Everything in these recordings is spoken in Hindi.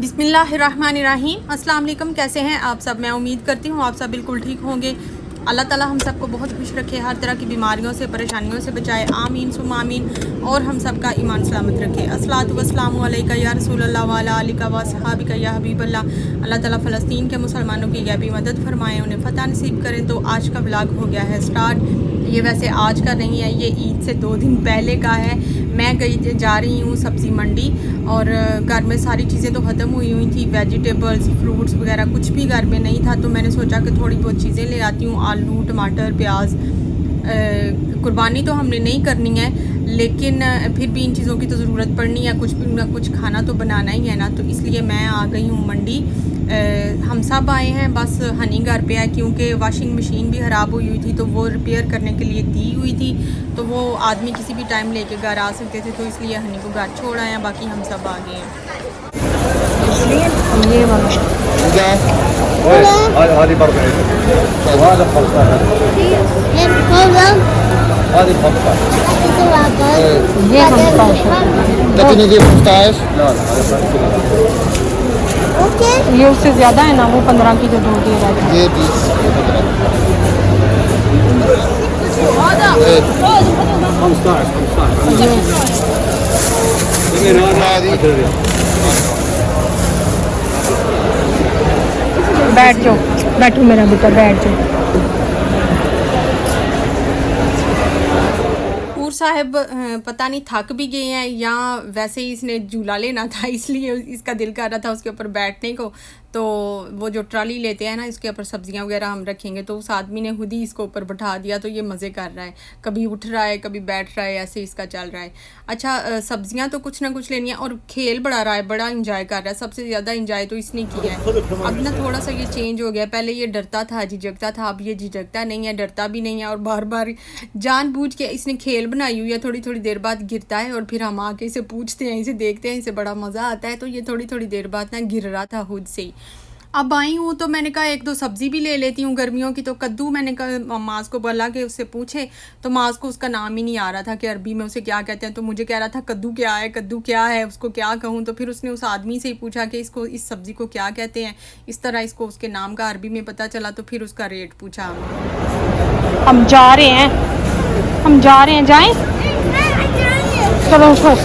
बिस्मिल्लाहिर्रहमानिर्रहीम। अस्सलाम वालेकुम। कैसे हैं आप सब? मैं उम्मीद करती हूँ आप सब बिल्कुल ठीक होंगे। अल्लाह ताला हम सबको बहुत खुश रखे, हर तरह की बीमारियों से, परेशानियों से बचाए, आमीन सुम्मा आमीन। और हम सबका ईमान सलामत रखे। अस्सलातु वस्सलामु अलैका या रसूलल्लाह व अला आलिका व सहाबिका या हबीबल्लाह। अल्लाह ताला फ़लस्तीन के मुसलमानों की गैबी मदद फरमाएँ, उन्हें फ़तह नसीब करें। तो आज का व्लॉग हो गया है स्टार्ट। ये वैसे आज का नहीं है, ये ईद से 2 दिन पहले का है। मैं जा रही हूँ सब्ज़ी मंडी और घर में सारी चीज़ें तो ख़त्म हुई थी, वेजिटेबल्स, फ्रूट्स वगैरह कुछ भी घर में नहीं था। तो मैंने सोचा कि थोड़ी बहुत चीज़ें ले आती हूँ, आलू, टमाटर, प्याज। कुर्बानी तो हमने नहीं करनी है, लेकिन फिर भी इन चीज़ों की तो ज़रूरत पड़नी है, कुछ भी ना कुछ खाना तो बनाना ही है ना। तो इसलिए मैं आ गई हूँ मंडी। हम सब आए हैं, बस हनी घर पे है क्योंकि वॉशिंग मशीन भी ख़राब हुई थी, तो वो रिपेयर करने के लिए दी हुई थी। तो वो आदमी किसी भी टाइम लेके घर आ सकते थे, तो इसलिए हनी को घर छोड़ आए हैं। बाकी हम सब आ गए हैं। ये ये उससे ज़्यादा है ना, वो 15 की जो 2 दे रहा है। ये 20 बैठ जाओ, बैठो मेरा बेटा, बैठ जाओ। साहब पता नहीं थक भी गए हैं या वैसे ही इसने झूला लेना था, इसलिए इसका दिल कर रहा था उसके ऊपर बैठने को। तो वो जो ट्रॉली लेते हैं ना, इसके ऊपर सब्जियां वगैरह हम रखेंगे, तो उस आदमी ने खुद ही इसको ऊपर बैठा दिया। तो ये मज़े कर रहा है, कभी उठ रहा है, कभी बैठ रहा है, ऐसे इसका चल रहा है। अच्छा, सब्जियां तो कुछ ना कुछ लेनी है और खेल बढ़ा रहा है, बड़ा इंजॉय कर रहा है। सबसे ज़्यादा इंजॉय तो इसने किया है। अब ना थोड़ा सा ये चेंज हो गया, पहले ये डरता था, झिझकता था, अब ये झिझकता नहीं है, डरता भी नहीं है। और बार बार जानबूझ के इसने खेल बनाई हुई है, थोड़ी थोड़ी देर बाद गिरता है और फिर हम आके इसे पूछते हैं, इसे देखते हैं, इसे बड़ा मज़ा आता है। तो ये थोड़ी थोड़ी देर बाद ना गिर रहा था खुद से ही। अब आई हूँ तो मैंने कहा 1-2 सब्ज़ी भी ले लेती हूँ गर्मियों की। तो कद्दू, मैंने कहा मास को बोला कि उससे पूछे, तो मास को उसका नाम ही नहीं आ रहा था कि अरबी में उसे क्या कहते हैं। तो मुझे कह रहा था कद्दू क्या है, कद्दू क्या है, उसको क्या कहूँ। तो फिर उसने उस आदमी से ही पूछा कि इसको, इस सब्ज़ी को क्या कहते हैं। इस तरह इसको उसके नाम का अरबी में पता चला, तो फिर उसका रेट पूछा। हम जा रहे हैं, जाएँ? चलो उठो,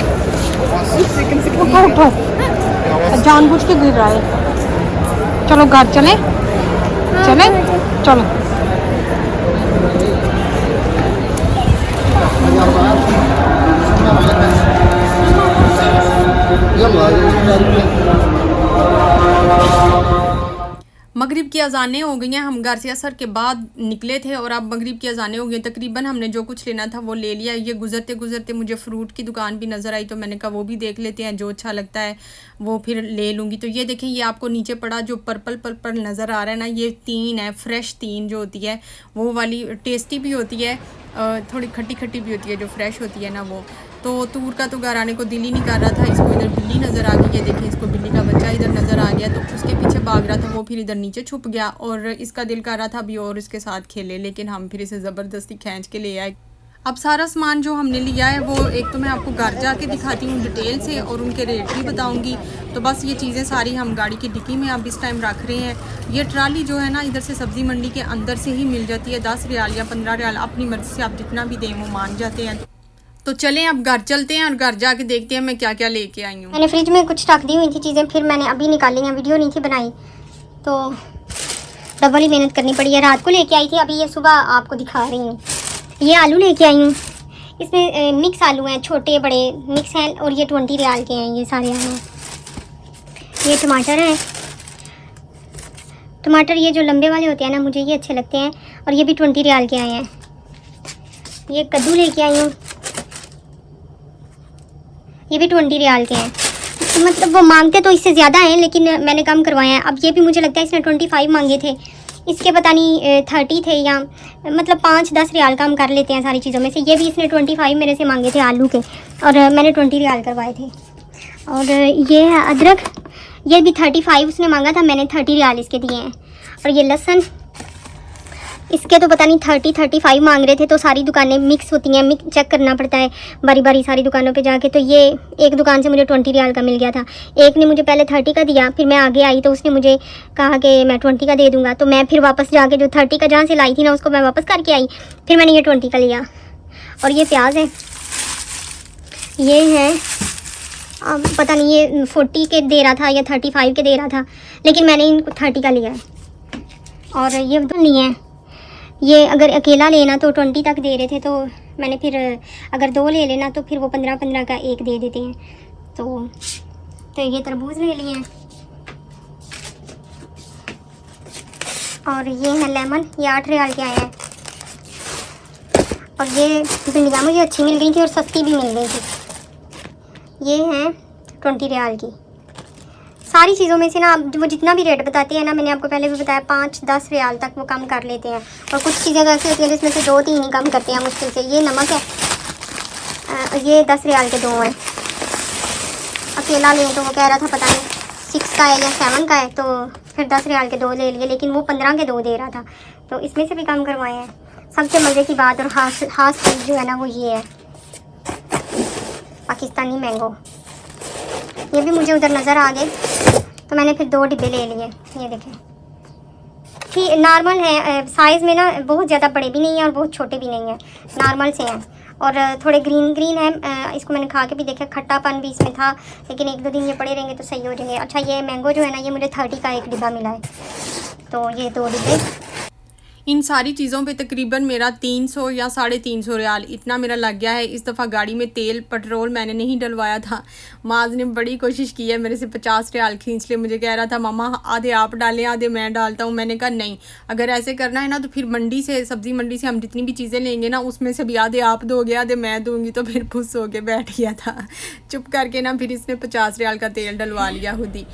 जानबूझ के गिर रहा है। चलो घर चले, चलो। मगरिब की अज़ानें हो गई हैं। हम घर से असर के बाद निकले थे और अब मगरिब की अज़ानें हो गई। तकरीबन हमने जो कुछ लेना था वो ले लिया। ये गुज़रते गुज़रते मुझे फ़्रूट की दुकान भी नज़र आई, तो मैंने कहा वो भी देख लेते हैं, जो अच्छा लगता है वो फिर ले लूँगी। तो ये देखें, ये आपको नीचे पड़ा जो पर्पल पर्पल नज़र आ रहा है ना, ये तीन है, फ्रेश तीन जो होती है वो वाली। टेस्टी भी होती है, थोड़ी खट्टी खट्टी भी होती है, जो फ्रेश होती है ना वो। तो तूर का तो घर आने को दिल ही नहीं कर रहा था। इसको इधर बिल्ली नज़र आ गई है, देखिए इसको बिल्ली का बच्चा इधर नज़र आ गया, तो उसके पीछे भाग रहा था, वो फिर इधर नीचे छुप गया। और इसका दिल कर रहा था अभी और इसके साथ खेले, लेकिन हम फिर इसे ज़बरदस्ती खींच के ले आए। अब सारा सामान जो हमने लिया है वो एक तो मैं आपको घर जाके दिखाती हूँ डिटेल से और उनके रेट भी बताऊँगी। तो बस ये चीज़ें सारी हम गाड़ी की डिक्की में अब इस टाइम रख रहे हैं। ये ट्राली जो है ना, इधर से सब्ज़ी मंडी के अंदर से ही मिल जाती है। 10 रियाल या 15 रियाल, अपनी मर्ज़ी से आप जितना भी दें वो मान जाते हैं। तो चलें अब घर चलते हैं और घर जाके देखते हैं मैं क्या क्या लेके आई हूँ। मैंने फ्रिज में कुछ रख दी हुई थी चीज़ें, फिर मैंने अभी निकाली हैं, वीडियो नहीं थी बनाई, तो डबल ही मेहनत करनी पड़ी है। रात को लेके आई थी, अभी ये सुबह आपको दिखा रही हूँ। ये आलू लेके आई हूँ, इसमें मिक्स आलू हैं, छोटे बड़े मिक्स हैं, और ये 20 रियाल के हैं ये सारे आलू। ये टमाटर हैं, टमाटर ये जो लंबे वाले होते हैं ना, मुझे ये अच्छे लगते हैं, और ये भी 20 रियाल के आए हैं। ये कद्दू लेके आई हूँ, ये भी 20 रियाल के हैं। मतलब वो मांगते तो इससे ज़्यादा हैं, लेकिन मैंने कम करवाए हैं। अब ये भी मुझे लगता है इसने 25 मांगे थे, इसके पता नहीं 30 थे, या मतलब 5-10 रियाल कम कर लेते हैं सारी चीज़ों में से। ये भी इसने 25 मेरे से मांगे थे आलू के, और मैंने 20 रियाल करवाए थे। और ये है अदरक, ये भी 35 उसने मांगा था, मैंने 30 रियाल इसके दिए हैं। और ये लहसुन इसके तो पता नहीं 30-35 मांग रहे थे। तो सारी दुकानें मिक्स होती हैं, मिक्स चेक करना पड़ता है बारी बारी सारी दुकानों पे जाके। तो ये एक दुकान से मुझे 20 रियाल का मिल गया था। एक ने मुझे पहले 30 का दिया, फिर मैं आगे आई तो उसने मुझे कहा कि मैं 20 का दे दूँगा। तो मैं फिर वापस जाके जो 30 का जहाँ से लाई थी ना उसको मैं वापस करके आई, फिर मैंने ये 20 का लिया। और ये प्याज है, ये है अब पता नहीं ये 40 के दे रहा था या 35 के दे रहा था, लेकिन मैंने इनको 30 का लिया है। और ये तो नहीं है, ये अगर अकेला लेना तो 20 तक दे रहे थे, तो मैंने फिर अगर 2 ले लेना तो फिर वो 15-15 का एक दे देते हैं। तो ये तरबूज ले लिए हैं। और ये है लेमन, ये 8 रियाल के आए हैं। और ये भिंडियाँ मुझे अच्छी मिल गई थी और सस्ती भी मिल गई थी। ये हैं 20 रियाल की। सारी चीज़ों में से ना वो जितना भी रेट बताते हैं ना, मैंने आपको पहले भी बताया 5-10 रियाल तक वो कम कर लेते हैं। और कुछ चीज़ें ऐसी होती हैं जिसमें से 2-3 ही कम करते हैं मुश्किल से। ये नमक है, ये 10 रियाल के 2 हैं। अकेला लें तो वो कह रहा था पता नहीं 6 का है या 7 का है, तो फिर 10 रियाल के 2 ले लिए, लेकिन वो 15 के 2 दे रहा था। तो इसमें से भी कम करवाए हैं। सबसे मज़े की बात और खास चीज़ जो है ना वो ये है पाकिस्तानी मैंगो। ये भी मुझे उधर नज़र आ गए तो मैंने फिर 2 डिब्बे ले लिए। ये देखें, ठीक नॉर्मल है साइज़ में ना, बहुत ज़्यादा बड़े भी नहीं हैं और बहुत छोटे भी नहीं हैं, नॉर्मल से हैं। और थोड़े ग्रीन है। इसको मैंने खा के भी देखा, खट्टापन भी इसमें था, लेकिन 1-2 दिन ये पड़े रहेंगे तो सही हो जाएंगे। अच्छा ये मैंगो जो है ना, ये मुझे 30 का एक डिब्बा मिला है, तो ये 2 डिब्बे। इन सारी चीज़ों पे तकरीबन मेरा 300 या 350 रियाल इतना मेरा लग गया है। इस दफ़ा गाड़ी में तेल पेट्रोल मैंने नहीं डलवाया था। माज ने बड़ी कोशिश की है मेरे से 50 रियाल खींच ले। मुझे कह रहा था मामा आधे आप डालें आधे मैं डालता हूँ। मैंने कहा नहीं, अगर ऐसे करना है ना तो फिर मंडी से, सब्ज़ी मंडी से हम जितनी भी चीज़ें लेंगे ना उसमें से भी आधे आप दोगे आधे मैं दूँगी। तो फिर खुश हो के बैठ गया था चुप करके ना। फिर इसने 50 रियाल का तेल डलवा लिया खुद ही।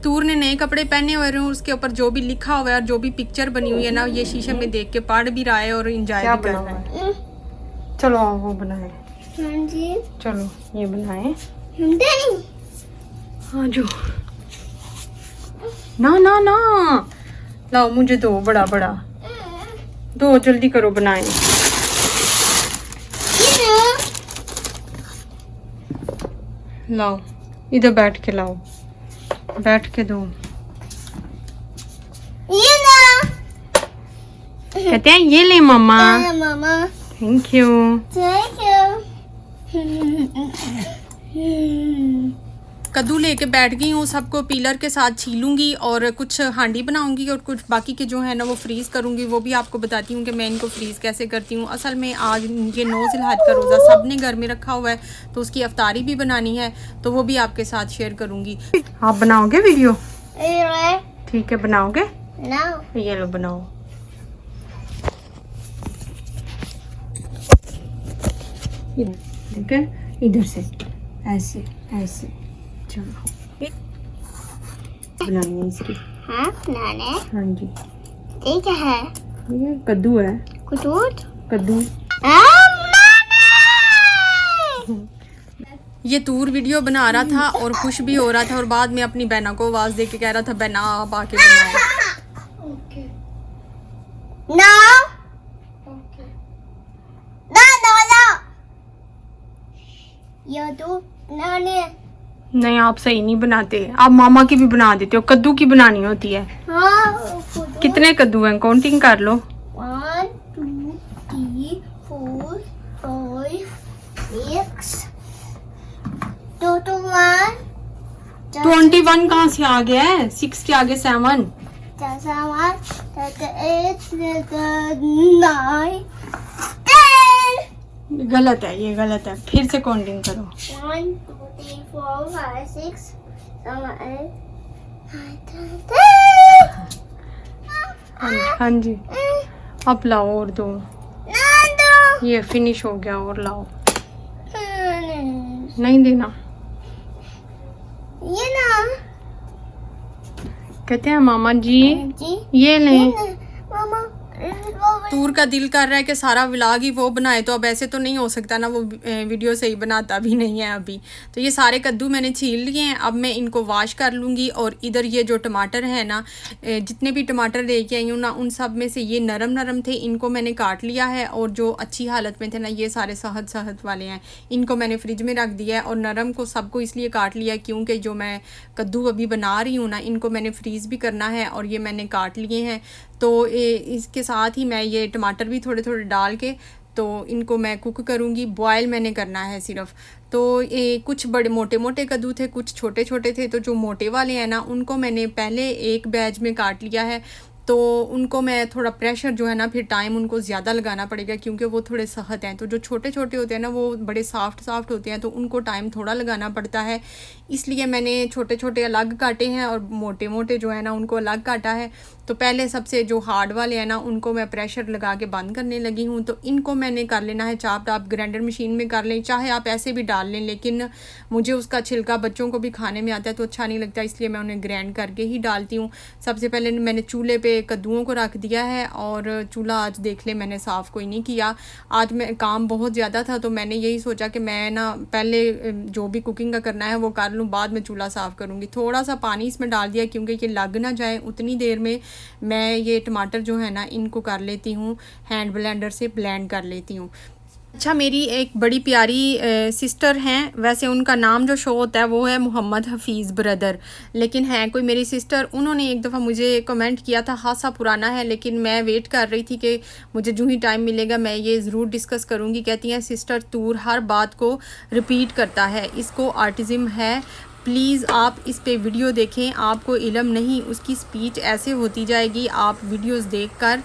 तूर ने नए कपड़े पहने हुए हैं, उसके ऊपर जो भी लिखा हुआ है और जो भी पिक्चर बनी हुई है ना, ये शीशे में देख के पढ़ भी रहा है और एंजॉय भी कर रहा है। चलो आओ वो बनाए। चलो ये बनाए। हाँ जो ना ना ना लाओ मुझे दो, बड़ा बड़ा दो, जल्दी करो बनाए। लाओ इधर बैठ के लाओ, बैठ के दो। ये ना कहते हैं ये ले मामा। मामा थैंक यू। कद्दू लेके बैठ गई हूँ, सबको पीलर के साथ छीलूंगी और कुछ हांडी बनाऊंगी और कुछ बाकी के जो है ना वो फ्रीज़ करूंगी। वो भी आपको बताती हूँ कि मैं इनको फ्रीज़ कैसे करती हूँ। असल में आज ये 9 ज़िलहज का रोज़ा सब ने घर में रखा हुआ है, तो उसकी अफ्तारी भी बनानी है, तो वो भी आपके साथ शेयर करूँगी। आप बनाओगे वीडियो? ठीक है बनाओगे ना? ये लो बनाओ। ठीक है इधर से ऐसे ऐसे चलो बनानी है इसकी। हाँ बनाने। हाँ जी ठीक है। ये कद्दू है, कद्दू। ये तूर वीडियो बना रहा था और खुश भी हो रहा था और बाद में अपनी बहना को आवाज दे के कह रहा था बहना आप आके बनाओ। नहीं आप सही नहीं बनाते, आप मामा की भी बना देते हो। कद्दू की बनानी होती है। कितने कद्दू हैं काउंटिंग कर लो। 1 2 3 4 5 6 2 1 21 कहाँ से आ गया है? 6 के आगे 7 गलत है, ये गलत है। फिर से काउंटिंग करो। 1 2 3 4 5 6 7 8 हाँ जी अब लाओ और दो। ये फिनिश हो गया और लाओ। नहीं देना ये ना कहते हैं मामा जी ये लें। मामा तूर का दिल कर रहा है कि सारा व्लॉग ही वो बनाए, तो अब ऐसे तो नहीं हो सकता ना, वो वीडियो सही बनाता भी नहीं है अभी। तो ये सारे कद्दू मैंने छील लिए हैं, अब मैं इनको वॉश कर लूँगी। और इधर ये जो टमाटर है ना, जितने भी टमाटर लेके आई हूँ ना, उन सब में से ये नरम नरम थे, इनको मैंने काट लिया है। और जो अच्छी हालत में थे ना, ये सारे सहत सहत वाले हैं, इनको मैंने फ्रिज में रख दिया है। और नरम को सबको इसलिए काट लिया क्योंकि जो मैं कद्दू अभी बना रही हूँ ना, इनको मैंने फ्रीज़ भी करना है, और ये मैंने काट लिए हैं। तो इसके साथ ही मैं ये टमाटर भी थोड़े थोड़े डाल के तो इनको मैं कुक करूँगी। बॉयल मैंने करना है सिर्फ। तो ये कुछ बड़े मोटे मोटे कद्दू थे, कुछ छोटे छोटे थे। तो जो मोटे वाले हैं ना, उनको मैंने पहले एक बैच में काट लिया है। तो उनको मैं थोड़ा प्रेशर जो है ना, फिर टाइम उनको ज़्यादा लगाना पड़ेगा क्योंकि वो थोड़े सख्त हैं। तो जो छोटे छोटे होते हैं ना, वो बड़े सॉफ्ट होते हैं, तो उनको टाइम थोड़ा लगाना पड़ता है। इसलिए मैंने छोटे छोटे अलग काटे हैं और मोटे मोटे जो है ना, उनको अलग काटा है। तो पहले सबसे जो हार्ड वाले हैं ना, उनको मैं प्रेशर लगा के बंद करने लगी हूँ। तो इनको मैंने कर लेना है चाप। आप ग्राइंडर मशीन में कर लें, चाहे आप ऐसे भी डाल लें, लेकिन मुझे उसका छिलका बच्चों को भी खाने में आता है तो अच्छा नहीं लगता, इसलिए मैं उन्हें ग्राइंड करके ही डालती हूँ। सबसे पहले मैंने चूल्हे पे कद्दूओं को रख दिया है, और चूल्हा आज देख ले मैंने साफ़ कोई नहीं किया। आज मैं काम बहुत ज़्यादा था, तो मैंने यही सोचा कि मैं ना पहले जो भी कुकिंग का करना है वो कर लूँ, बाद में चूल्हा साफ़ करूँगी। थोड़ा सा पानी इसमें डाल दिया क्योंकि ये लग ना जाए। उतनी देर में मैं ये टमाटर जो है ना, इनको कर लेती हूँ, हैंड ब्लेंडर से ब्लेंड कर लेती हूँ। अच्छा, मेरी एक बड़ी प्यारी सिस्टर हैं, वैसे उनका नाम जो शो होता है वो है मोहम्मद हफीज़ ब्रदर, लेकिन हैं कोई मेरी सिस्टर। उन्होंने एक दफ़ा मुझे कमेंट किया था, खासा पुराना है, लेकिन मैं वेट कर रही थी कि मुझे जो ही टाइम मिलेगा मैं ये ज़रूर डिस्कस करूँगी। कहती हैं, सिस्टर तूर हर बात को रिपीट करता है, इसको ऑटिज़म है, प्लीज़ आप इस पे वीडियो देखें, आपको इल्म नहीं, उसकी स्पीच ऐसे होती जाएगी, आप वीडियोस देखकर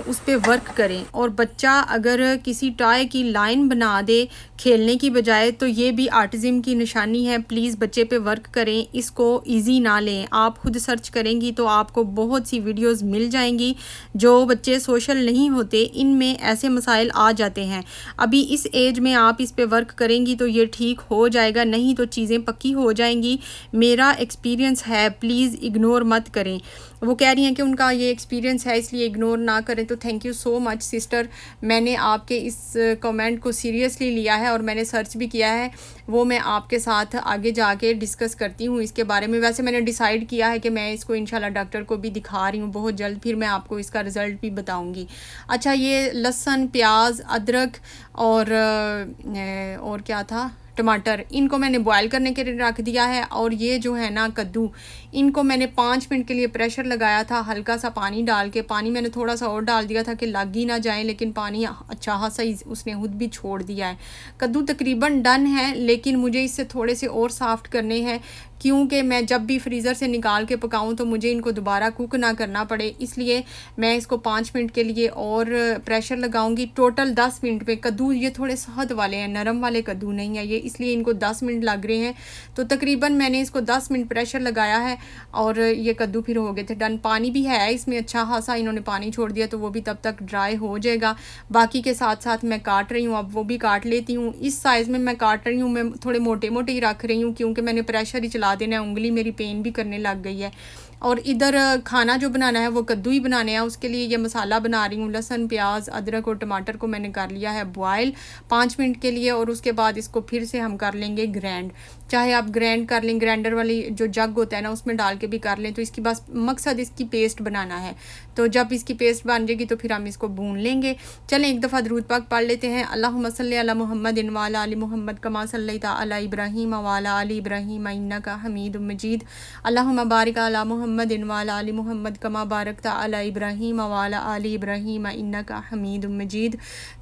उस पे वर्क करें। और बच्चा अगर किसी टॉय की लाइन बना दे खेलने की बजाय, तो ये भी ऑटिज़म की निशानी है। प्लीज़ बच्चे पे वर्क करें, इसको इजी ना लें। आप खुद सर्च करेंगी तो आपको बहुत सी वीडियोस मिल जाएंगी। जो बच्चे सोशल नहीं होते, इनमें ऐसे मसाइल आ जाते हैं। अभी इस एज में आप इस पे वर्क करेंगी तो ये ठीक हो जाएगा, नहीं तो चीज़ें पक्की हो जाएंगी। मेरा एक्सपीरियंस है, प्लीज़ इग्नोर मत करें। वो कह रही हैं कि उनका ये एक्सपीरियंस है, इसलिए इग्नोर ना करें। तो thank you so much sister, मैंने आपके इस कमेंट को सीरियसली लिया है और मैंने सर्च भी किया है। वो मैं आपके साथ आगे जाके डिस्कस करती हूँ इसके बारे में। वैसे मैंने डिसाइड किया है कि मैं इसको इंशाल्लाह डॉक्टर को भी दिखा रही हूँ बहुत जल्द, फिर मैं आपको इसका रिज़ल्ट भी बताऊँगी। अच्छा, ये लहसुन, प्याज, अदरक और क्या था, टमाटर, इनको मैंने बॉयल करने के लिए रख दिया है। और ये जो है ना कद्दू, इनको मैंने 5 मिनट के लिए प्रेशर लगाया था, हल्का सा पानी डाल के। पानी मैंने थोड़ा सा और डाल दिया था कि लग ही ना जाए, लेकिन पानी अच्छा खासा उसने खुद भी छोड़ दिया है। कद्दू तकरीबन डन है, लेकिन मुझे इससे थोड़े से और सॉफ्ट करने हैं, क्योंकि मैं जब भी फ्रीज़र से निकाल के पकाऊं तो मुझे इनको दोबारा कुक ना करना पड़े, इसलिए मैं इसको 5 मिनट के लिए और प्रेशर लगाऊंगी। टोटल 10 मिनट पे। कद्दू ये थोड़े सहद वाले हैं, नरम वाले कद्दू नहीं है ये, इसलिए इनको 10 मिनट लग रहे हैं। तो तकरीबन मैंने इसको 10 मिनट प्रेशर लगाया है और ये कद्दू फिर हो गए थे डन। पानी भी है इसमें अच्छा खासा, इन्होंने पानी छोड़ दिया, तो वो भी तब तक ड्राई हो जाएगा। बाकी के साथ साथ मैं काट रही हूँ, अब वो भी काट लेती हूँ। इस साइज़ में मैं काट रही हूँ, मैं थोड़े मोटे मोटे ही रख रही हूँ क्योंकि मैंने प्रेशर ही चला देना है, उंगली मेरी पेन भी करने लग गई है। और इधर खाना जो बनाना है वो कद्दू ही बनाने हैं, उसके लिए ये मसाला बना रही हूँ। लहसुन, प्याज, अदरक और टमाटर को मैंने कर लिया है बॉयल 5 मिनट के लिए, और उसके बाद इसको फिर से हम कर लेंगे ग्राइंड। चाहे आप ग्राइंड कर लें, ग्राइंडर वाली जो जग होता है ना उसमें डाल के भी कर लें। तो इसकी बस मकसद इसकी पेस्ट बनाना है। तो जब इसकी पेस्ट बन जाएगी तो फिर हम इसको भून लेंगे। चलें एक दफ़ा दरूद पाक पढ़ लेते हैं। अल्लाहुम्मा सल्ली अला मुहम्मदिन व अला आलि मुहम्मद कमा सल्लैता अला इब्राहीम व अला आलि इब्राहीम इन्नका हमीदुम मजीद। अल्लाहुम्मा बारिक अला मुहम्मदिन व अला आलि मुहम्मद कमा बारकता अला इब्राहीम व अला आलि इब्राहीम इन्नका हमीदुम मजीद।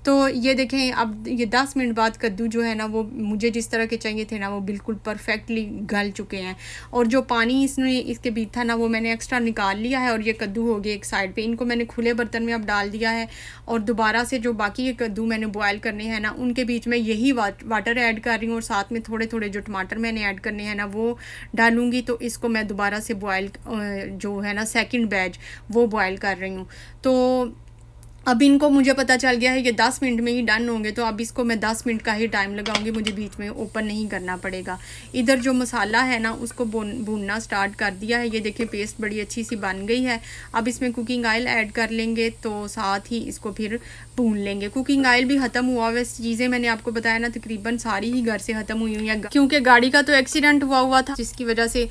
तो ये देखें, अब ये 10 मिनट बाद कद्दू जो है ना, वो मुझे जिस तरह के चाहिए थे ना, वो बिल्कुल परफेक्टली गल चुके हैं। और जो पानी इसके बीच था ना, वो मैंने एक्स्ट्रा निकाल लिया है और ये कद्दू हो गए एक साइड पे। इनको मैंने खुले बर्तन में अब डाल दिया है और दोबारा से जो बाकी के कद्दू मैंने बॉयल करने हैं ना, उनके बीच में यही वाटर ऐड कर रही हूँ और साथ में थोड़े थोड़े जो टमाटर मैंने ऐड करने हैं ना वो डालूँगी। तो इसको मैं दोबारा से बॉयल जो है ना सेकंड बैच वो बॉयल कर रही हूँ। तो अब इनको मुझे पता चल गया है कि 10 मिनट में ही डन होंगे, तो अब इसको मैं 10 मिनट का ही टाइम लगाऊंगी, मुझे बीच में ओपन नहीं करना पड़ेगा। इधर जो मसाला है ना उसको भूनना स्टार्ट कर दिया है। ये देखिए पेस्ट बड़ी अच्छी सी बन गई है। अब इसमें कुकिंग ऑयल ऐड कर लेंगे, तो साथ ही इसको फिर भून लेंगे। कुकिंग ऑयल भी ख़त्म हुआ हुआ, चीज़ें मैंने आपको बताया ना तकरीबन सारी ही घर से ख़त्म हुई हुई हैं, क्योंकि गाड़ी का तो एक्सीडेंट हुआ था, जिसकी वजह से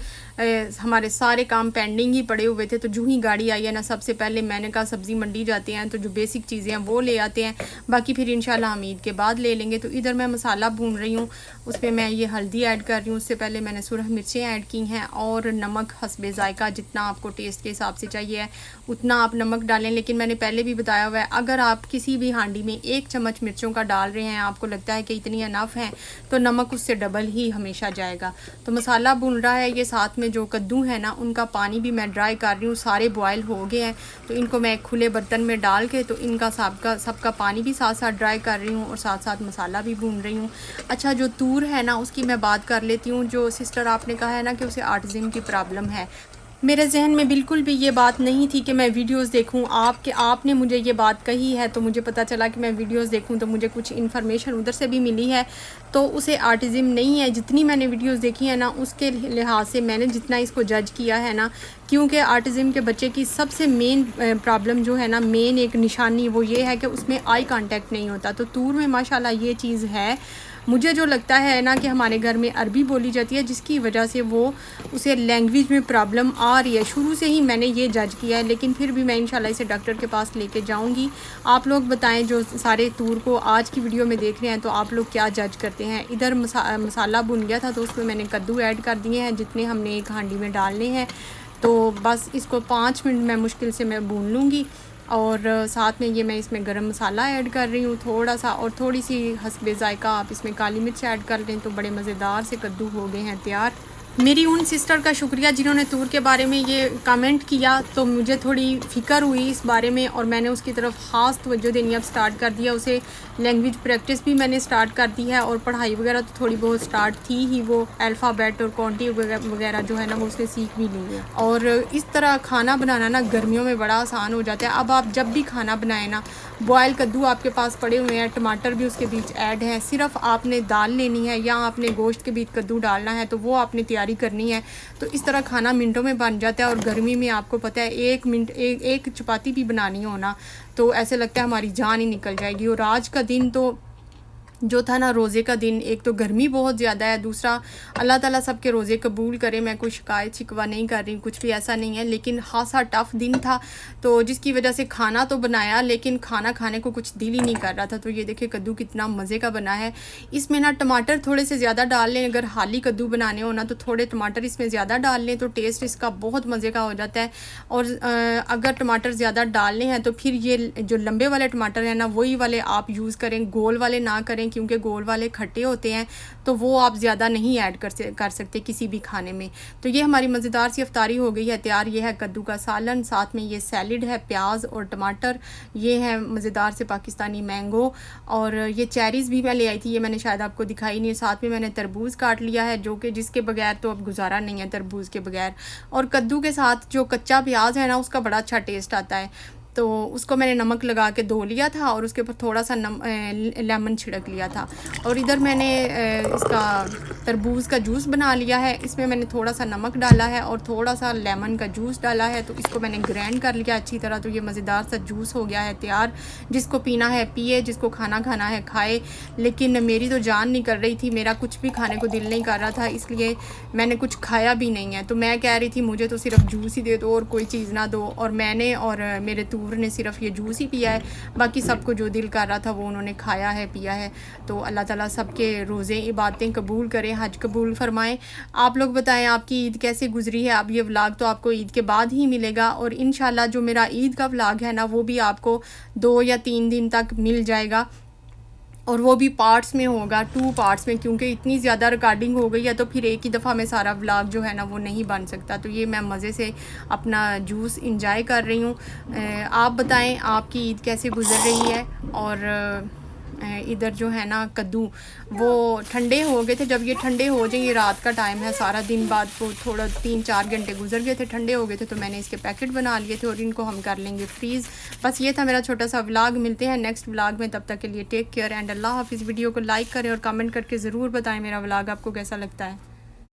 हमारे सारे काम पेंडिंग ही पड़े हुए थे। तो जो ही गाड़ी आई है ना, सबसे पहले मैंने कहा सब्ज़ी मंडी जाते हैं, तो जो बेसिक चीज़ें हैं वो ले आते हैं, बाकी फिर इंशाल्लाह हम ईद के बाद ले लेंगे। तो इधर मैं मसाला भून रही हूँ, उसमें मैं ये हल्दी ऐड कर रही हूँ, उससे पहले मैंने सुरख मिर्चें ऐड की हैं, और नमक हस्बे ज़ायका, जितना आपको टेस्ट के हिसाब से चाहिए है उतना आप नमक डालें। लेकिन मैंने पहले भी बताया हुआ है, अगर आप किसी भी हांडी में 1 चम्मच मिर्चों का डाल रहे हैं, आपको लगता है कि इतनी अनफ है, तो नमक उससे डबल ही हमेशा जाएगा। तो मसाला भून रहा है, ये साथ में जो कद्दू है ना उनका पानी भी मैं ड्राई कर रही हूँ, सारे बॉयल हो गए हैं। तो इनको मैं एक खुले बर्तन में डाल के, तो इनका सबका पानी भी साथ साथ ड्राई कर रही हूँ, और साथ साथ मसाला भी भून रही हूँ। अच्छा, जो तूर है ना उसकी मैं बात कर लेती हूँ। जो सिस्टर आपने कहा है ना कि उसे ऑटिज़म की प्रॉब्लम है, मेरे जहन में बिल्कुल भी ये बात नहीं थी कि मैं वीडियोस देखूं। आपने मुझे ये बात कही है, तो मुझे पता चला कि मैं वीडियोस देखूं, तो मुझे कुछ इन्फॉर्मेशन उधर से भी मिली है। तो उसे ऑटिज़म नहीं है। जितनी मैंने वीडियोस देखी है ना उसके लिहाज से मैंने जितना इसको जज किया है ना, क्योंकि ऑटिज़म के बच्चे की सबसे मेन प्रॉब्लम जो है ना, मेन एक निशानी वो ये है कि उसमें आई कांटेक्ट नहीं होता। तो तूर में माशाल्लाह ये चीज़ है। मुझे जो लगता है ना कि हमारे घर में अरबी बोली जाती है, जिसकी वजह से वो उसे लैंग्वेज में प्रॉब्लम आ रही है। शुरू से ही मैंने ये जज किया है, लेकिन फिर भी मैं इंशाल्लाह इसे डॉक्टर के पास लेके जाऊंगी। आप लोग बताएं, जो सारे तूर को आज की वीडियो में देख रहे हैं, तो आप लोग क्या जज करते हैं। इधर मसाला भुन गया था, तो उसमें मैंने कद्दू ऐड कर दिए हैं, जितने हमने एक हांडी में डालने हैं। तो बस इसको 5 मिनट मैं मुश्किल से मैं भून लूँगी, और साथ में ये मैं इसमें गरम मसाला ऐड कर रही हूँ थोड़ा सा, और थोड़ी सी हस्बे ज़ायका आप इसमें काली मिर्च ऐड कर लें, तो बड़े मज़ेदार से कद्दू हो गए हैं तैयार। मेरी उन सिस्टर का शुक्रिया जिन्होंने तूर के बारे में ये कमेंट किया, तो मुझे थोड़ी फ़िक्र हुई इस बारे में, और मैंने उसकी तरफ ख़ास तवज्जो देनी अब स्टार्ट कर दिया। उसे लैंग्वेज प्रैक्टिस भी मैंने स्टार्ट कर दी है, और पढ़ाई वगैरह तो थोड़ी बहुत स्टार्ट थी ही। वो अल्फ़ाबेट और क्वांटिटी वगैरह जो है ना वो उसने सीख भी ली है। और इस तरह खाना बनाना ना गर्मियों में बड़ा आसान हो जाता है। अब आप जब भी खाना बनाएं ना, बॉयल कद्दू आपके पास पड़े हुए हैं, टमाटर भी उसके बीच ऐड है, सिर्फ आपने दाल लेनी है या आपने गोश्त के बीच कद्दू डालना है, तो वो आपने तैयारी करनी है। तो इस तरह खाना मिनटों में बन जाता है। और गर्मी में आपको पता है 1 मिनट एक चपाती भी बनानी हो ना, तो ऐसे लगता है हमारी जान ही निकल जाएगी। और आज का दिन तो जो था ना, रोज़े का दिन, एक तो गर्मी बहुत ज़्यादा है, दूसरा अल्लाह ताला सबके रोज़े कबूल करे। मैं कोई शिकायत शिकवा नहीं कर रही, कुछ भी ऐसा नहीं है, लेकिन खासा टफ़ दिन था, तो जिसकी वजह से खाना तो बनाया, लेकिन खाना खाने को कुछ दिल ही नहीं कर रहा था। तो ये देखिए कद्दू कितना मज़े का बना है। इसमें ना टमाटर थोड़े से ज़्यादा डाल लें, अगर हाली कद्दू बनाने हो ना तो थोड़े टमाटर इसमें ज़्यादा डाल लें, तो टेस्ट इसका बहुत मज़े का हो जाता है। और अगर टमाटर ज़्यादा डालने हैं तो फिर ये जो लंबे वाले टमाटर हैं ना, वही वाले आप यूज़ करें, गोल वाले ना करें, क्योंकि गोल वाले खट्टे होते हैं, तो वो आप ज़्यादा नहीं ऐड कर सकते किसी भी खाने में। तो ये हमारी मज़ेदार सी इफ्तारी हो गई है तैयार। ये है कद्दू का सालन, साथ में ये सैलिड है, प्याज और टमाटर, ये है मज़ेदार से पाकिस्तानी मैंगो, और ये चेरीज़ भी मैं ले आई थी, ये मैंने शायद आपको दिखाई नहीं। साथ में मैंने तरबूज काट लिया है, जो कि जिसके बगैर तो अब गुजारा नहीं है तरबूज के बगैर। और कद्दू के साथ जो कच्चा प्याज है ना, उसका बड़ा अच्छा टेस्ट आता है। तो उसको मैंने नमक लगा के धो लिया था, और उसके ऊपर थोड़ा सा लेमन छिड़क लिया था। और इधर मैंने इसका तरबूज का जूस बना लिया है, इसमें मैंने थोड़ा सा नमक डाला है और थोड़ा सा लेमन का जूस डाला है, तो इसको मैंने ग्राइंड कर लिया अच्छी तरह। तो ये मज़ेदार सा जूस हो गया है तैयार। जिसको पीना है पिए, जिसको खाना खाना है खाए। लेकिन मेरी तो जान नहीं कर रही थी, मेरा कुछ भी खाने को दिल नहीं कर रहा था, इसलिए मैंने कुछ खाया भी नहीं है। तो मैं कह रही थी मुझे तो सिर्फ जूस ही दे दो और कोई चीज़ ना दो, और मैंने और मेरे तूर ने सिर्फ ये जूस ही पिया है, बाकी सबको जो दिल कर रहा था वो उन्होंने खाया है, पिया है। तो अल्लाह ताला सबके रोज़े इबादतें कबूल करें, हज कबूल फरमाएं। आप लोग बताएं आपकी ईद कैसे गुजरी है। अब ये व्लॉग तो आपको ईद के बाद ही मिलेगा, और इंशाल्लाह जो मेरा ईद का व्लॉग है ना, वो भी आपको 2 या 3 दिन तक मिल जाएगा, और वो भी पार्ट्स में होगा, 2 पार्ट्स में, क्योंकि इतनी ज़्यादा रिकॉर्डिंग हो गई है, तो फिर एक ही दफ़ा में सारा व्लॉग जो है ना वो नहीं बन सकता। तो ये मैं मज़े से अपना जूस इंजॉय कर रही हूँ। आप बताएं आपकी ईद कैसे गुजर रही है, और इधर जो है ना कद्दू वो ठंडे हो गए थे। जब ये ठंडे हो जाए, ये रात का टाइम है, सारा दिन बाद को थोड़ा 3-4 घंटे गुजर गए थे, ठंडे हो गए थे, तो मैंने इसके पैकेट बना लिए थे और इनको हम कर लेंगे फ्रीज़। बस ये था मेरा छोटा सा व्लॉग। मिलते हैं नेक्स्ट व्लॉग में, तब तक के लिए टेक केयर एंड अल्लाह हाफिज़। वीडियो को लाइक करें और कमेंट करके ज़रूर बताएं मेरा व्लॉग आपको कैसा लगता है।